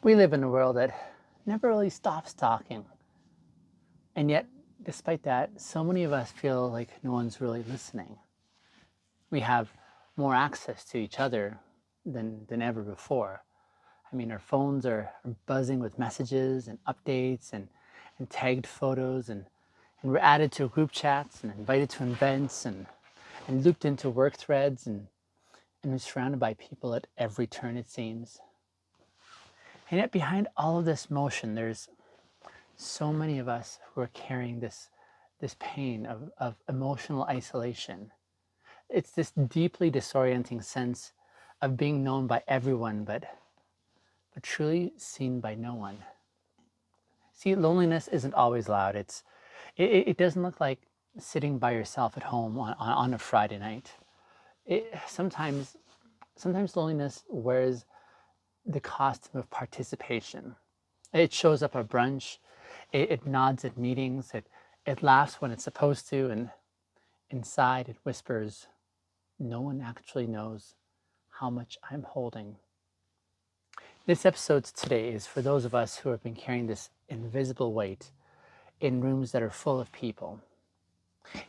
We live in a world that never really stops talking. And yet, despite that, so many of us feel like no one's really listening. We have more access to each other than ever before. I mean, our phones are buzzing with messages and updates and tagged photos, and we're added to group chats and invited to events and looped into work threads, and we're surrounded by people at every turn, it seems. And yet, behind all of this motion, there's so many of us who are carrying this pain of emotional isolation. It's this deeply disorienting sense of being known by everyone, but truly seen by no one. See, loneliness isn't always loud. It doesn't look like sitting by yourself at home on a Friday night. Sometimes loneliness wears the costume of participation. It shows up at brunch, it nods at meetings, it laughs when it's supposed to, and inside it whispers, no one actually knows how much I'm holding. This episode today is for those of us who have been carrying this invisible weight in rooms that are full of people.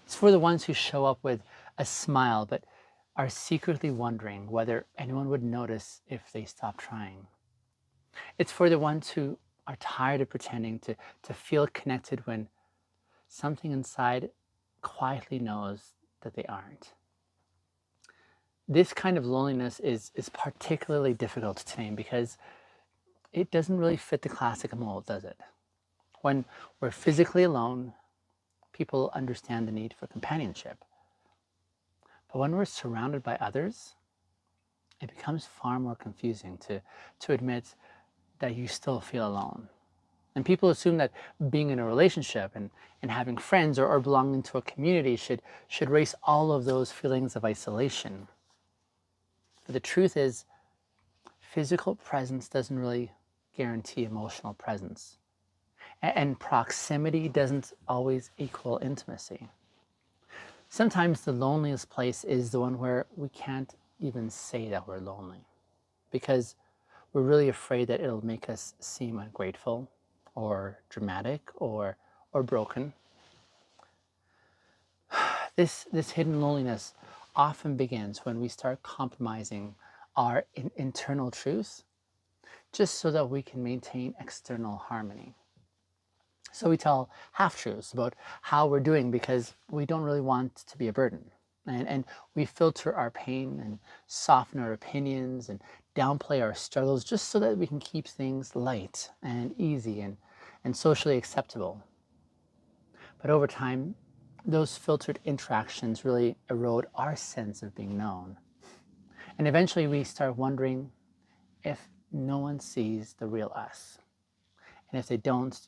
It's for the ones who show up with a smile but are secretly wondering whether anyone would notice if they stop trying. It's for the ones who are tired of pretending to feel connected when something inside quietly knows that they aren't. This kind of loneliness is particularly difficult to name because it doesn't really fit the classic mold, does it? When we're physically alone, people understand the need for companionship. But when we're surrounded by others, it becomes far more confusing to admit that you still feel alone. And people assume that being in a relationship and having friends or belonging to a community should erase all of those feelings of isolation. But the truth is, physical presence doesn't really guarantee emotional presence. And proximity doesn't always equal intimacy. Sometimes the loneliest place is the one where we can't even say that we're lonely because we're really afraid that it'll make us seem ungrateful or dramatic or broken. This hidden loneliness often begins when we start compromising our internal truths just so that we can maintain external harmony. So we tell half truths about how we're doing because we don't really want to be a burden. And we filter our pain and soften our opinions and downplay our struggles just so that we can keep things light and easy and socially acceptable. But over time, those filtered interactions really erode our sense of being known. And eventually we start wondering if no one sees the real us. And if they don't,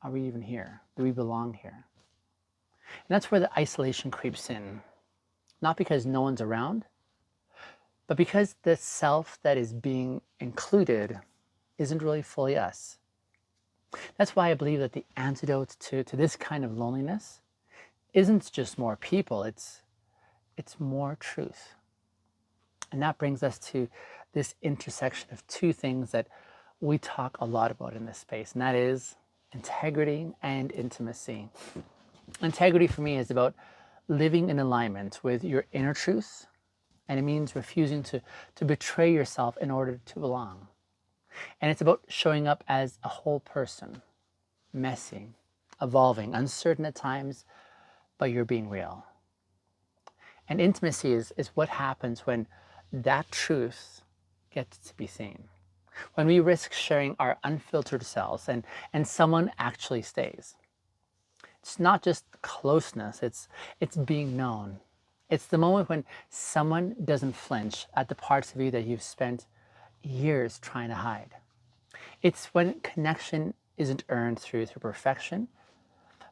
are we even here? Do we belong here? And that's where the isolation creeps in. Not because no one's around, but because the self that is being included isn't really fully us. That's why I believe that the antidote to this kind of loneliness isn't just more people, it's more truth. And that brings us to this intersection of two things that we talk a lot about in this space, and that is integrity and intimacy. Integrity for me is about living in alignment with your inner truth, and it means refusing to betray yourself in order to belong. And it's about showing up as a whole person, messy, evolving, uncertain at times, but you're being real. And intimacy is what happens when that truth gets to be seen. When we risk sharing our unfiltered selves and someone actually stays. It's not just closeness, it's being known. It's the moment when someone doesn't flinch at the parts of you that you've spent years trying to hide. It's when connection isn't earned through perfection,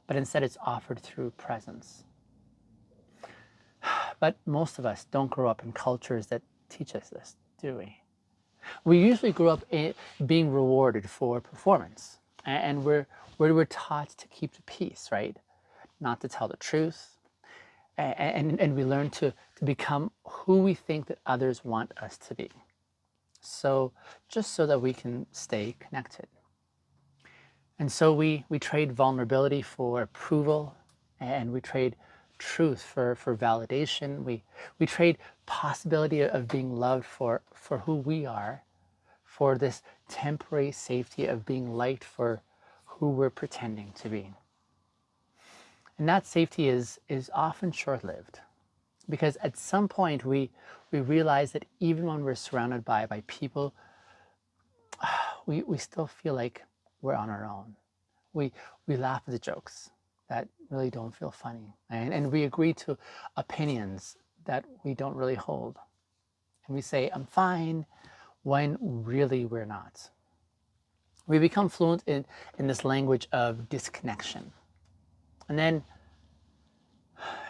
but instead it's offered through presence. But most of us don't grow up in cultures that teach us this, do we? We usually grow up being rewarded for performance, and we're taught to keep the peace, right? Not to tell the truth, and we learn to become who we think that others want us to be. So just so that we can stay connected. And so we trade vulnerability for approval, and we trade truth for validation. We trade possibility of being loved for who we are, for this temporary safety of being liked for who we're pretending to be. And that safety is often short-lived, because at some point we realize that even when we're surrounded by people, we still feel like we're on our own. We laugh at the jokes that really don't feel funny, and we agree to opinions that we don't really hold. And we say, I'm fine, when really we're not. We become fluent in this language of disconnection. And then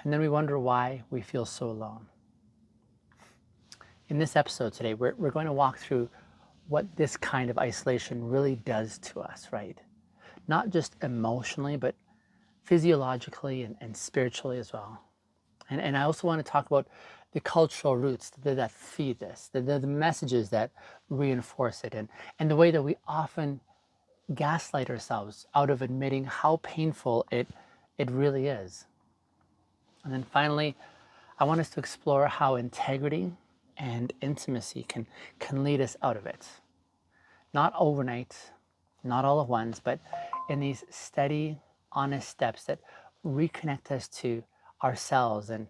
we wonder why we feel so alone. In this episode today, we're going to walk through what this kind of isolation really does to us, right? Not just emotionally, but physiologically and spiritually as well. And I also want to talk about the cultural roots that feed this, the messages that reinforce it, and the way that we often gaslight ourselves out of admitting how painful it really is. And then finally, I want us to explore how integrity and intimacy can lead us out of it. Not overnight, not all at once, but in these steady, honest steps that reconnect us to ourselves and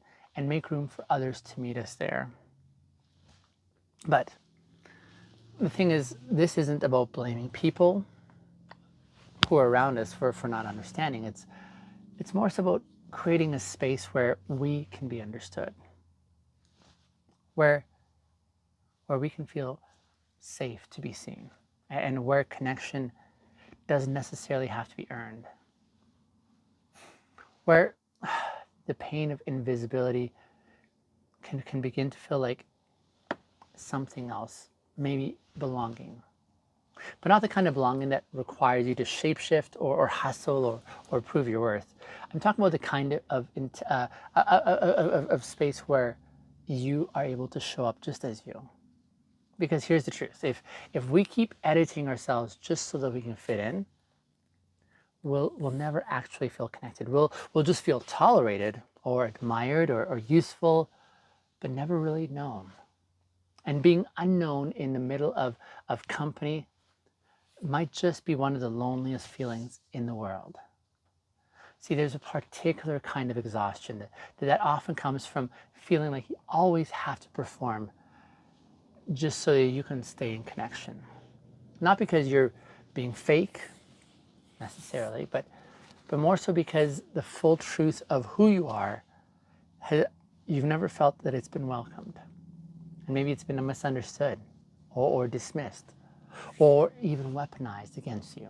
make room for others to meet us there. But the thing is, this isn't about blaming people who are around us for not understanding. It's more so about creating a space where we can be understood, where we can feel safe to be seen, and where connection doesn't necessarily have to be earned, where the pain of invisibility can begin to feel like something else, maybe belonging. But not the kind of belonging that requires you to shapeshift or hustle or prove your worth. I'm talking about the kind of space where you are able to show up just as you. Because here's the truth: if we keep editing ourselves just so that we can fit in, we'll never actually feel connected. We'll just feel tolerated or admired or useful, but never really known. And being unknown in the middle of company might just be one of the loneliest feelings in the world. See, there's a particular kind of exhaustion that often comes from feeling like you always have to perform just so that you can stay in connection. Not because you're being fake necessarily, but more so because the full truth of who you are, you've never felt that it's been welcomed. And maybe it's been misunderstood or dismissed or even weaponized against you.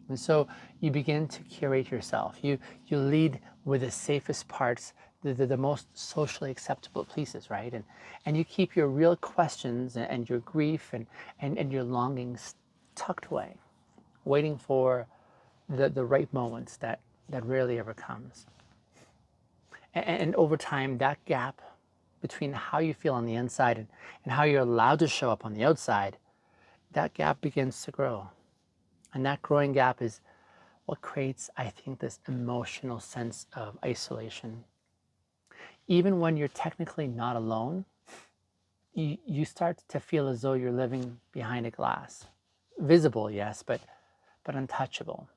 And so you begin to curate yourself. You lead with the safest parts, the most socially acceptable pieces, right? And you keep your real questions and your grief and your longings tucked away, waiting for the right moments that rarely ever comes. And over time, that gap between how you feel on the inside and how you're allowed to show up on the outside, that gap begins to grow. And that growing gap is what creates, I think, this emotional sense of isolation. Even when you're technically not alone, you start to feel as though you're living behind a glass. Visible, yes, but untouchable.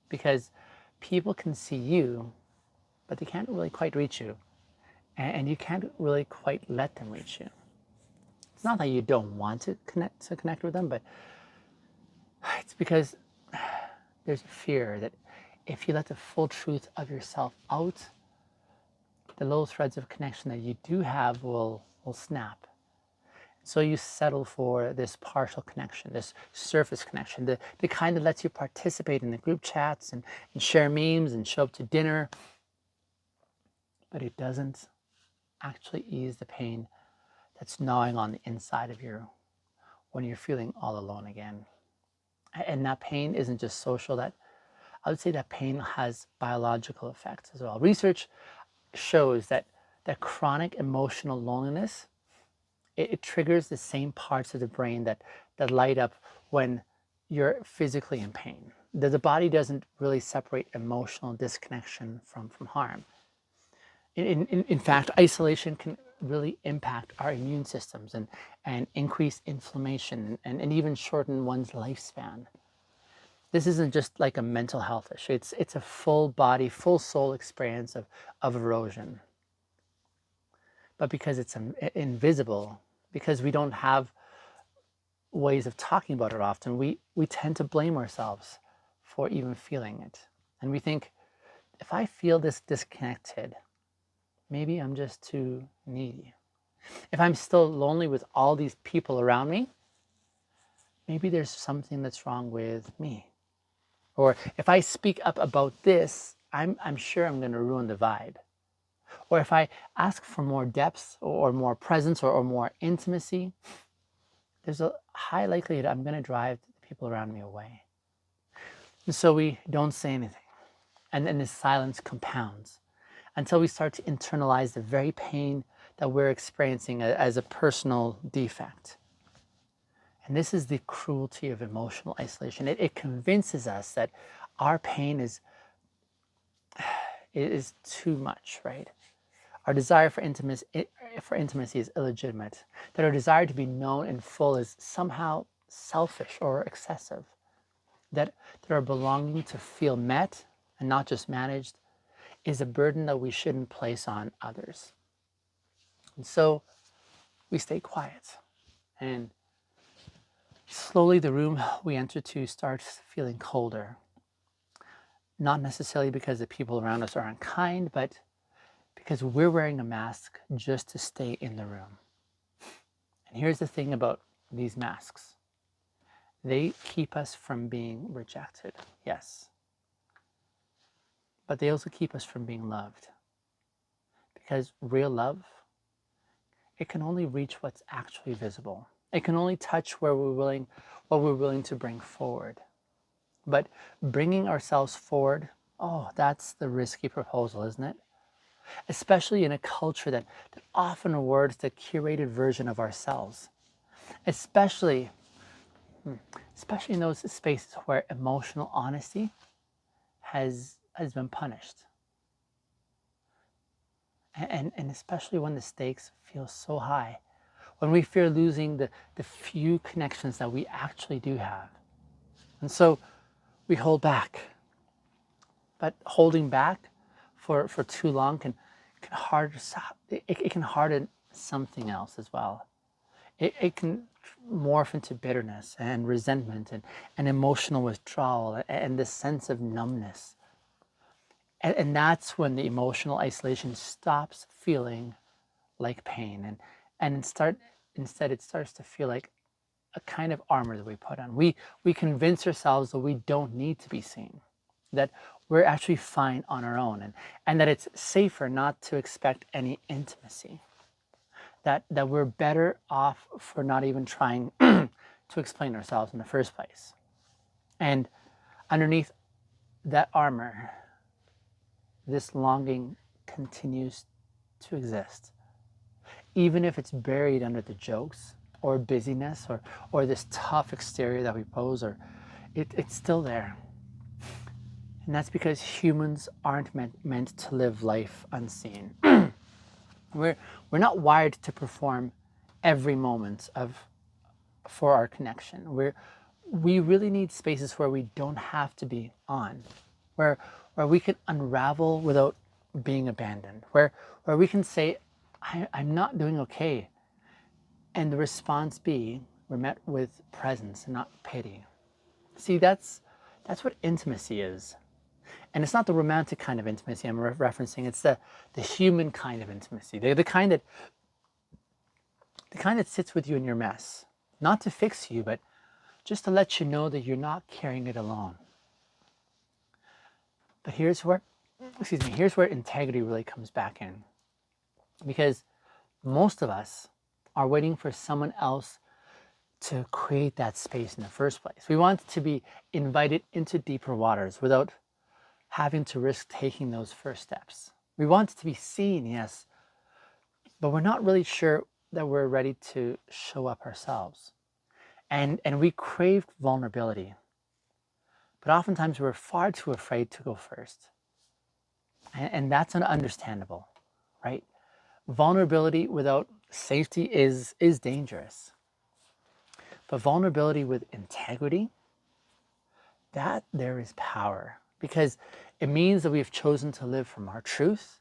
Because people can see you, but they can't really quite reach you. And you can't really quite let them reach you. It's not that you don't want to connect with them, but it's because there's a fear that if you let the full truth of yourself out, the little threads of connection that you do have will snap. So you settle for this partial connection, this surface connection, the kind that lets you participate in the group chats and share memes and show up to dinner, but it doesn't actually ease the pain that's gnawing on the inside of you when you're feeling all alone again. And that pain isn't just social, that I would say that pain has biological effects as well. Research shows that chronic emotional loneliness It triggers the same parts of the brain that light up when you're physically in pain. The body doesn't really separate emotional disconnection from harm. In fact, isolation can really impact our immune systems and increase inflammation and even shorten one's lifespan. This isn't just like a mental health issue. It's a full body, full soul experience of erosion. But because it's invisible, because we don't have ways of talking about it often, we tend to blame ourselves for even feeling it. And we think, if I feel this disconnected, maybe I'm just too needy. If I'm still lonely with all these people around me, maybe there's something that's wrong with me. Or if I speak up about this, I'm sure I'm going to ruin the vibe. Or if I ask for more depth or more presence or more intimacy, there's a high likelihood I'm going to drive the people around me away. And so we don't say anything. And then the silence compounds until we start to internalize the very pain that we're experiencing as a personal defect. And this is the cruelty of emotional isolation. It convinces us that our pain is too much, right? Our desire for intimacy is illegitimate. That our desire to be known in full is somehow selfish or excessive. That our belonging to feel met and not just managed is a burden that we shouldn't place on others. And so we stay quiet. And slowly the room we enter to starts feeling colder. Not necessarily because the people around us are unkind, but because we're wearing a mask just to stay in the room. And here's the thing about these masks. They keep us from being rejected, yes. But they also keep us from being loved. Because real love, it can only reach what's actually visible. It can only touch what we're willing to bring forward. But bringing ourselves forward, oh, that's the risky proposal, isn't it? Especially in a culture that often rewards the curated version of ourselves. Especially in those spaces where emotional honesty has been punished. And especially when the stakes feel so high, when we fear losing the few connections that we actually do have. And so we hold back. But holding back for too long can harden something else as well. It can morph into bitterness and resentment and emotional withdrawal and this sense of numbness. And that's when the emotional isolation stops feeling like pain and instead it starts to feel like a kind of armor that we put on. We convince ourselves that we don't need to be seen, that we're actually fine on our own, and that it's safer not to expect any intimacy, that we're better off for not even trying to explain ourselves in the first place. And underneath that armor, this longing continues to exist, even if it's buried under the jokes or busyness or this tough exterior that we pose, or it's still there. And that's because humans aren't meant to live life unseen. We're not wired to perform every moment for our connection. We really need spaces where we don't have to be on, where we can unravel without being abandoned, where we can say, I'm not doing okay. And the response be, we're met with presence and not pity. See, that's what intimacy is. And it's not the romantic kind of intimacy I'm referencing. It's the human kind of intimacy, the kind that sits with you in your mess, not to fix you, but just to let you know that you're not carrying it alone. But here's where integrity really comes back in, because most of us are waiting for someone else to create that space in the first place. We want to be invited into deeper waters without having to risk taking those first steps. We want to be seen, yes, but we're not really sure that we're ready to show up ourselves. And we crave vulnerability, but oftentimes we're far too afraid to go first. And that's understandable, right? Vulnerability without safety is dangerous. But vulnerability with integrity, that there is power, because it means that we've chosen to live from our truth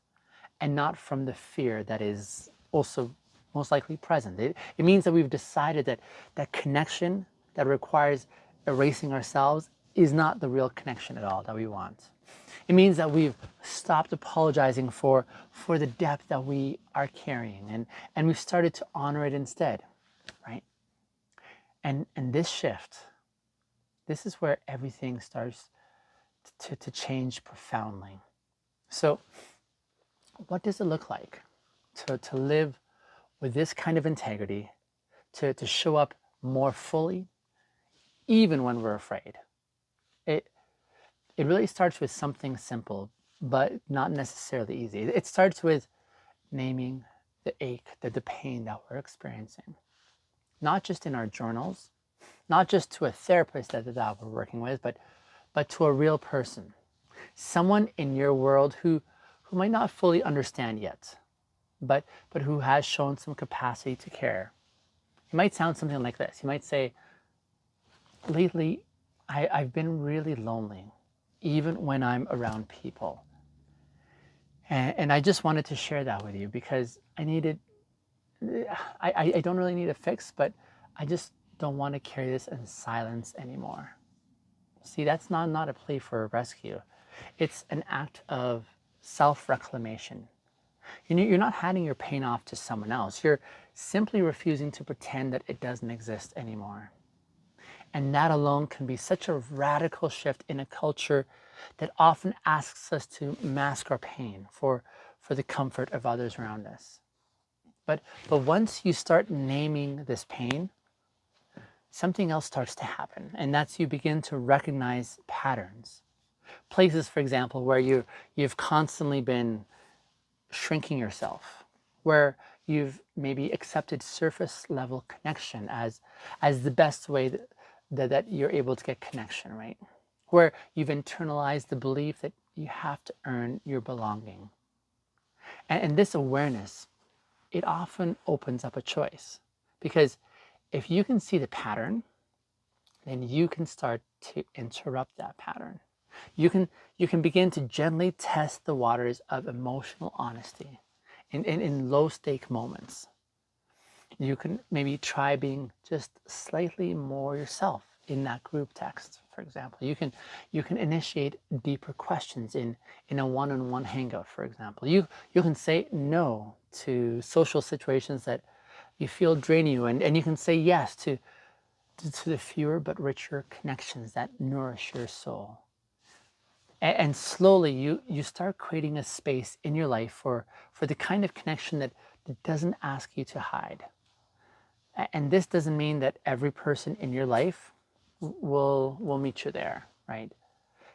and not from the fear that is also most likely present. It means that we've decided that that connection that requires erasing ourselves is not the real connection at all that we want. It means that we've stopped apologizing for the depth that we are carrying, and we've started to honor it instead, right? And this shift, this is where everything starts to change profoundly. So what does it look like to live with this kind of integrity, to show up more fully, even when we're afraid? It, it really starts with something simple, but not necessarily easy. It starts with naming the ache, the pain that we're experiencing, not just in our journals, not just to a therapist that we're working with, but to a real person, someone in your world who might not fully understand yet, but who has shown some capacity to care. It might sound something like this. You might say, lately, I've been really lonely, even when I'm around people. And I just wanted to share that with you because I don't really need a fix, but I just don't want to carry this in silence anymore. See, that's not a plea for a rescue. It's an act of self-reclamation. You're not handing your pain off to someone else. You're simply refusing to pretend that it doesn't exist anymore. And that alone can be such a radical shift in a culture that often asks us to mask our pain for the comfort of others around us. But once you start naming this pain, something else starts to happen, and that's you begin to recognize patterns. Places, for example, where you've constantly been shrinking yourself, where you've maybe accepted surface level connection as the best way that you're able to get connection, right? Where you've internalized the belief that you have to earn your belonging. And this awareness, it often opens up a choice, because if you can see the pattern, then you can start to interrupt that pattern. You can begin to gently test the waters of emotional honesty in low stake moments. You can maybe try being just slightly more yourself in that group text, for example. You can initiate deeper questions in a one-on-one hangout, for example. You can say no to social situations that you feel drain you, and you can say yes to the fewer but richer connections that nourish your soul. And slowly you start creating a space in your life for the kind of connection that doesn't ask you to hide. And this doesn't mean that every person in your life will meet you there, right?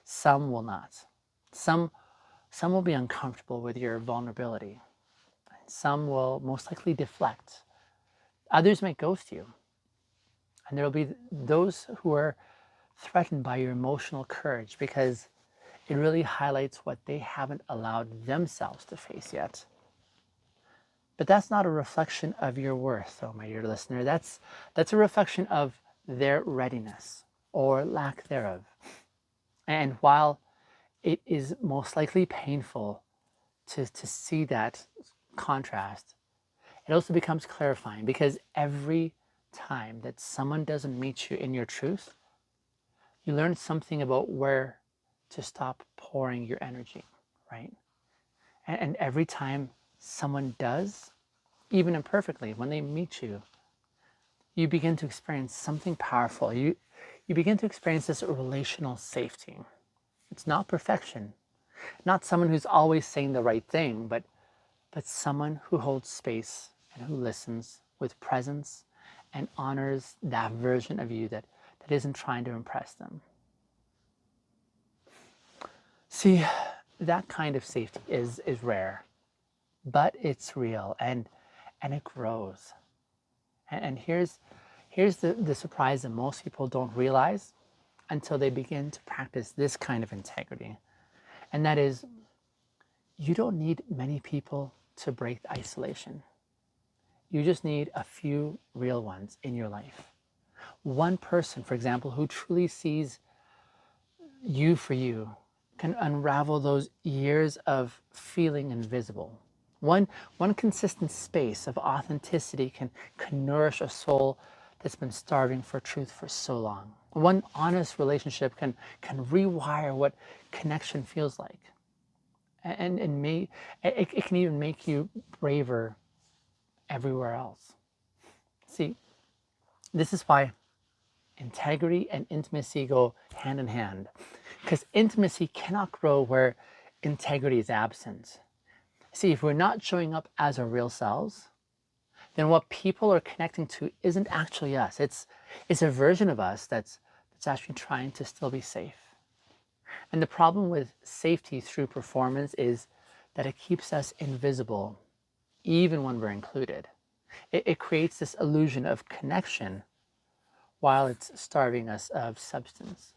Some will not. Some some will be uncomfortable with your vulnerability. Some will most likely deflect. Others might ghost you. And there will be those who are threatened by your emotional courage because it really highlights what they haven't allowed themselves to face yet. But that's not a reflection of your worth, though, my dear listener. That's a reflection of their readiness or lack thereof. And while it is most likely painful to see that contrast, it also becomes clarifying, because every time that someone doesn't meet you in your truth, you learn something about where to stop pouring your energy, right? And every time someone does, even imperfectly, when they meet you, you begin to experience something powerful. You begin to experience this relational safety. It's not perfection, not someone who's always saying the right thing, but someone who holds space and who listens with presence and honors that version of you that isn't trying to impress them. See, that kind of safety is rare, but it's real, and it grows. And here's the surprise that most people don't realize until they begin to practice this kind of integrity. And that is, you don't need many people to break the isolation. You just need a few real ones in your life. One person, for example, who truly sees you for you can unravel those years of feeling invisible. One consistent space of authenticity can nourish a soul that's been starving for truth for so long. One honest relationship can rewire what connection feels like. And it can even make you braver everywhere else. See, this is why integrity and intimacy go hand in hand, because intimacy cannot grow where integrity is absent. See, if we're not showing up as our real selves, then what people are connecting to isn't actually us. It's a version of us that's actually trying to still be safe. And the problem with safety through performance is that it keeps us invisible even when we're included. It creates this illusion of connection while it's starving us of substance.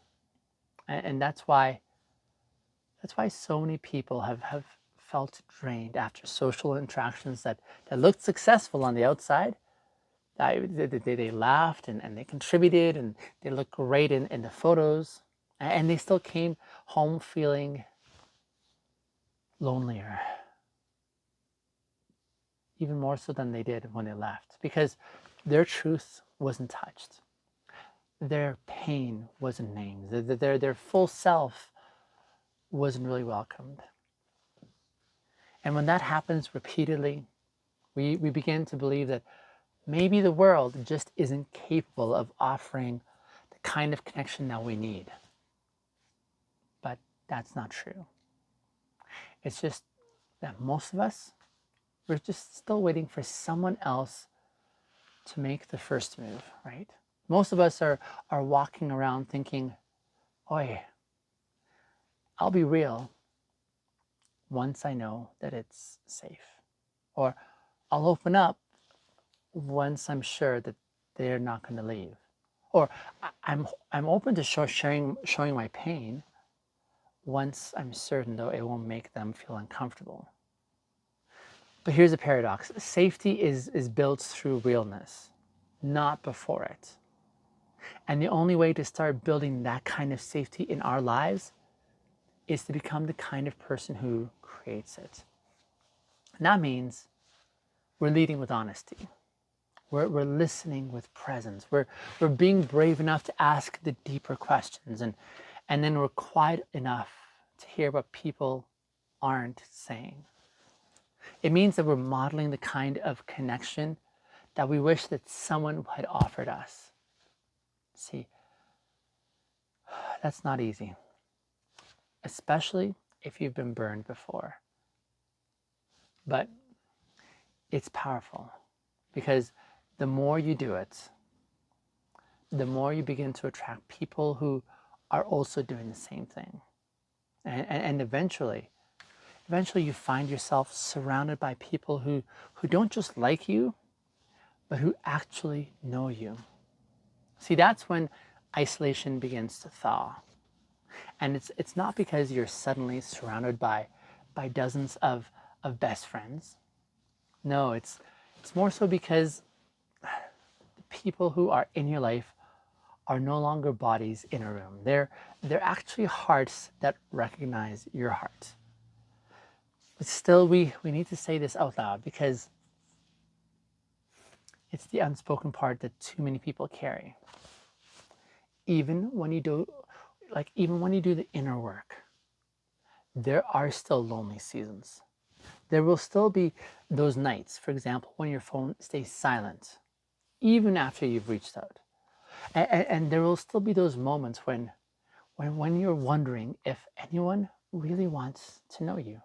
And that's why so many people have felt drained after social interactions that looked successful on the outside. They laughed and they contributed and they looked great in the photos, and they still came home feeling lonelier, even more so than they did when they left, because their truth wasn't touched. Their pain wasn't named. Their full self wasn't really welcomed. And when that happens repeatedly, we begin to believe that maybe the world just isn't capable of offering the kind of connection that we need. But that's not true. It's just that most of us, we're just still waiting for someone else to make the first move, right? Most of us are walking around thinking, oi, I'll be real once I know that it's safe. Or I'll open up once I'm sure that they're not going to leave. Or I'm open to showing my pain once I'm certain, though, it won't make them feel uncomfortable. But here's a paradox. Safety is built through realness, not before it. And the only way to start building that kind of safety in our lives is to become the kind of person who creates it. And that means we're leading with honesty. We're listening with presence. We're being brave enough to ask the deeper questions. And then we're quiet enough to hear what people aren't saying. It means that we're modeling the kind of connection that we wish that someone had offered us. See, that's not easy, especially if you've been burned before. But it's powerful, because the more you do it, the more you begin to attract people who are also doing the same thing. And eventually you find yourself surrounded by people who don't just like you, but who actually know you. See, that's when isolation begins to thaw. And it's not because you're suddenly surrounded by dozens of best friends. No, it's more so because the people who are in your life are no longer bodies in a room. They're actually hearts that recognize your heart. But still, we need to say this out loud, because it's the unspoken part that too many people carry. Even when you do the inner work, there are still lonely seasons. There will still be those nights, for example, when your phone stays silent, even after you've reached out. And there will still be those moments when you're wondering if anyone really wants to know you,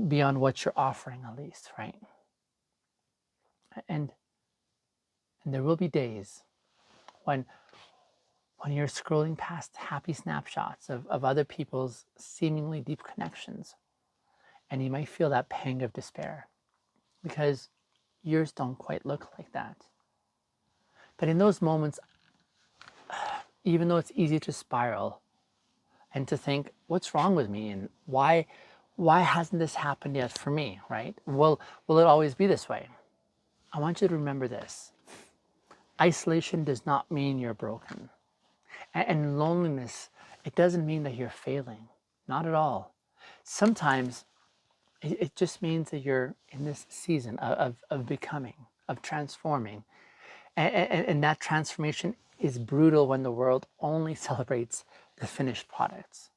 beyond what you're offering at least, right? And there will be days when you're scrolling past happy snapshots of other people's seemingly deep connections, and you might feel that pang of despair because yours don't quite look like that. But in those moments, even though it's easy to spiral and to think, what's wrong with me, and why hasn't this happened yet for me, right? Will it always be this way? I want you to remember this. Isolation does not mean you're broken. And loneliness, it doesn't mean that you're failing. Not at all. Sometimes it just means that you're in this season of becoming, of transforming. And that transformation is brutal when the world only celebrates the finished products.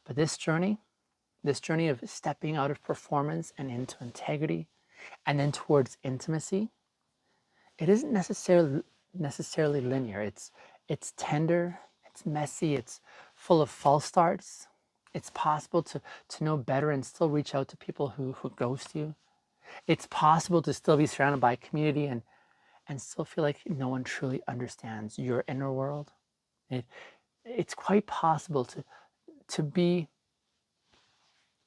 But this journey of stepping out of performance and into integrity and then towards intimacy, it isn't necessarily linear. It's tender, it's messy, it's full of false starts. It's possible to know better and still reach out to people who ghost you. It's possible to still be surrounded by a community and still feel like no one truly understands your inner world. It, it's quite possible to be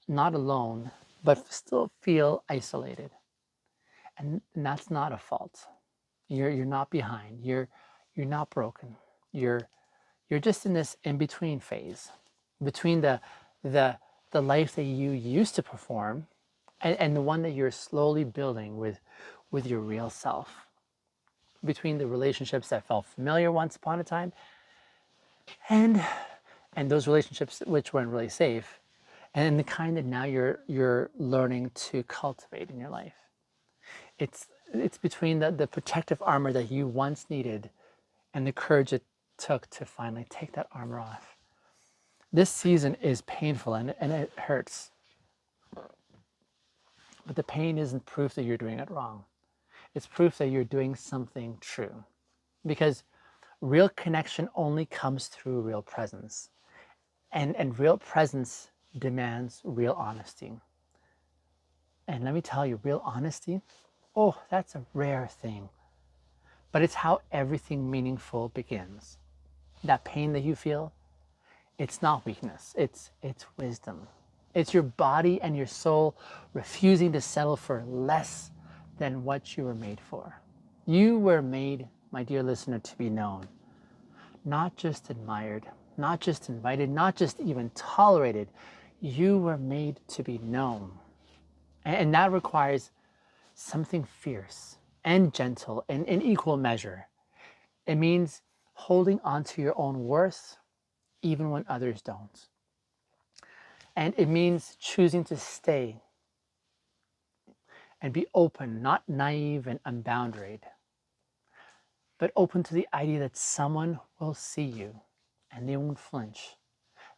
not alone, but still feel isolated. And that's not a fault. You're not behind. You're not broken. You're just in this in between phase between the the life that you used to perform and the one that you're slowly building with your real self. Between the relationships that felt familiar once upon a time and those relationships which weren't really safe and the kind that now you're learning to cultivate in your life. It's between the protective armor that you once needed and the courage it took to finally take that armor off. This season is painful and it hurts, but the pain isn't proof that you're doing it wrong. It's proof that you're doing something true. Because real connection only comes through real presence. And real presence demands real honesty. And let me tell you, real honesty, oh, that's a rare thing. But it's how everything meaningful begins. That pain that you feel, it's not weakness, it's wisdom. It's your body and your soul refusing to settle for less than what you were made for. You were made, my dear listener, to be known, not just admired, not just invited, not just even tolerated. You were made to be known. And that requires something fierce and gentle and in equal measure. It means holding on to your own worth even when others don't. And it means choosing to stay and be open, not naive and unboundaried, but open to the idea that someone will see you and they won't flinch.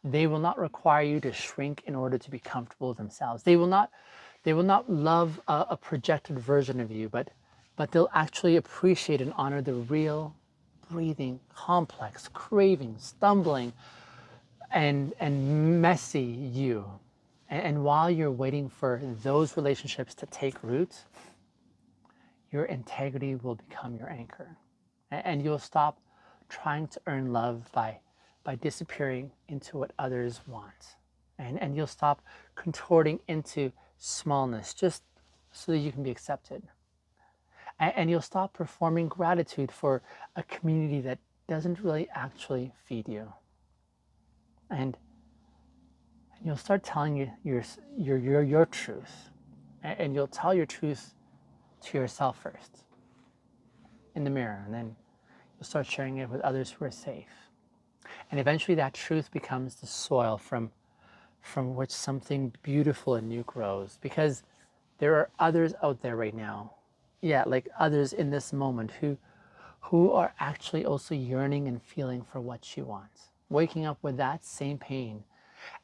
They will not require you to shrink in order to be comfortable with themselves. They will not love a projected version of you, but they'll actually appreciate and honor the real, breathing, complex, craving, stumbling, and messy you. And while you're waiting for those relationships to take root, your integrity will become your anchor. And you'll stop trying to earn love by disappearing into what others want. And you'll stop contorting into smallness just so that you can be accepted. And you'll stop performing gratitude for a community that doesn't really actually feed you. And you'll start telling your truth. And you'll tell your truth to yourself first in the mirror. And then you'll start sharing it with others who are safe. And eventually that truth becomes the soil from which something beautiful and new grows. Because there are others out there right now, yeah, like others in this moment who are actually also yearning and feeling for what you want. Waking up with that same pain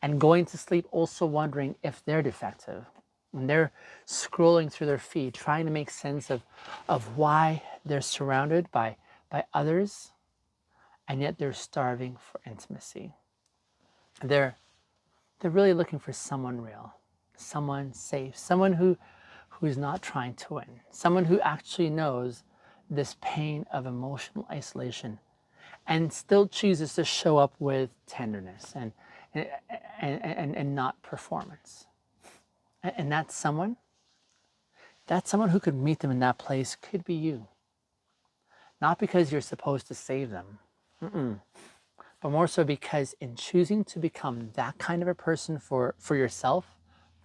and going to sleep also wondering if they're defective. And they're scrolling through their feed, trying to make sense of why they're surrounded by others, and yet they're starving for intimacy. They're really looking for someone real, someone safe, someone who's not trying to win, someone who actually knows this pain of emotional isolation and still chooses to show up with tenderness and not performance. And that's someone who could meet them in that place could be you. not because you're supposed to save them, but more so because in choosing to become that kind of a person for yourself,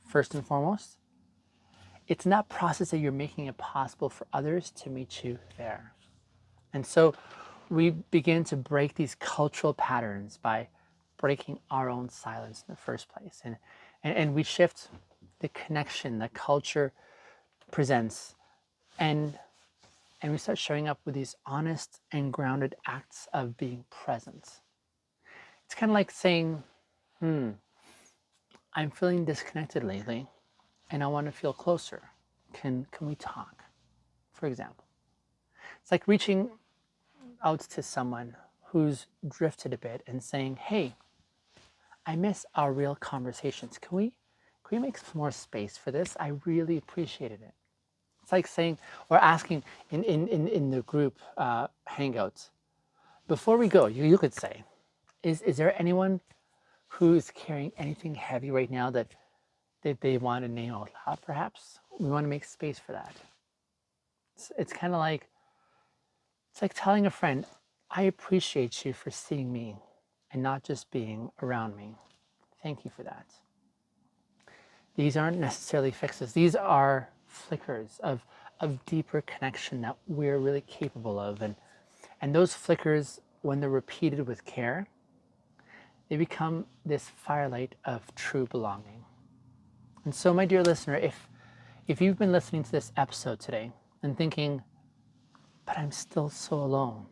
first and foremost, it's in that process that you're making it possible for others to meet you there. And so we begin to break these cultural patterns by breaking our own silence in the first place. And we shift the connection that culture presents, and we start showing up with these honest and grounded acts of being present. It's kind of like saying, I'm feeling disconnected lately and I want to feel closer. Can we talk? For example. It's like reaching out to someone who's drifted a bit and saying, hey, I miss our real conversations. Can we make some more space for this? I really appreciated it. It's like saying or asking in the group hangouts, before we go, you could say, is there anyone who's carrying anything heavy right now that they want to name out loud, perhaps? We want to make space for that. It's kind of like, it's like telling a friend, I appreciate you for seeing me and not just being around me. Thank you for that. These aren't necessarily fixes. These are flickers of deeper connection that we're really capable of. And those flickers, when they're repeated with care, they become this firelight of true belonging. And so, my dear listener, if you've been listening to this episode today and thinking, but I'm still so alone,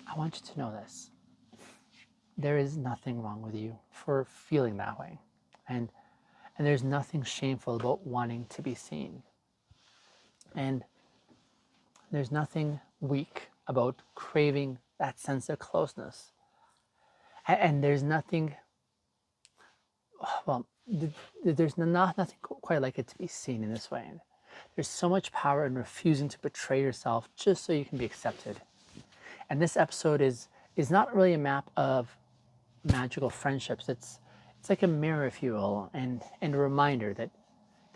I want you to know this. There is nothing wrong with you for feeling that way. And there's nothing shameful about wanting to be seen. And there's nothing weak about craving that sense of closeness. And there's nothing, well, there's nothing quite like it to be seen in this way. And there's so much power in refusing to betray yourself just so you can be accepted. And this episode is not really a map of magical friendships. It's like a mirror, if you will, and a reminder that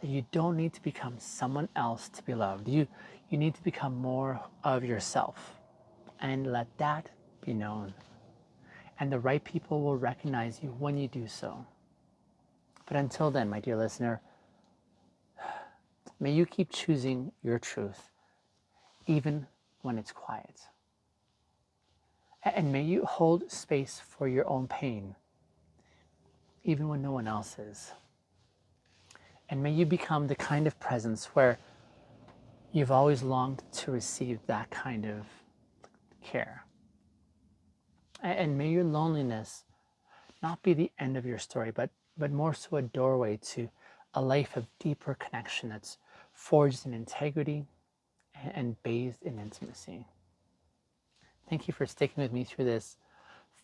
you don't need to become someone else to be loved. You need to become more of yourself, and let that be known. And the right people will recognize you when you do so. But until then, my dear listener, may you keep choosing your truth, even when it's quiet. And may you hold space for your own pain, even when no one else is. And may you become the kind of presence where you've always longed to receive that kind of care. And may your loneliness not be the end of your story, but more so a doorway to a life of deeper connection that's forged in integrity and bathed in intimacy. Thank you for sticking with me through this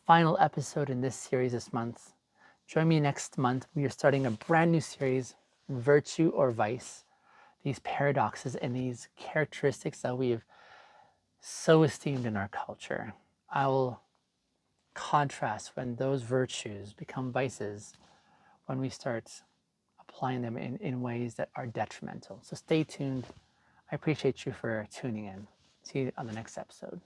final episode in this series this month. Join me next month. We are starting a brand new series, Virtue or Vice. These paradoxes and these characteristics that we have so esteemed in our culture. I will contrast when those virtues become vices, when we start applying them in ways that are detrimental. So stay tuned. I appreciate you for tuning in. See you on the next episode.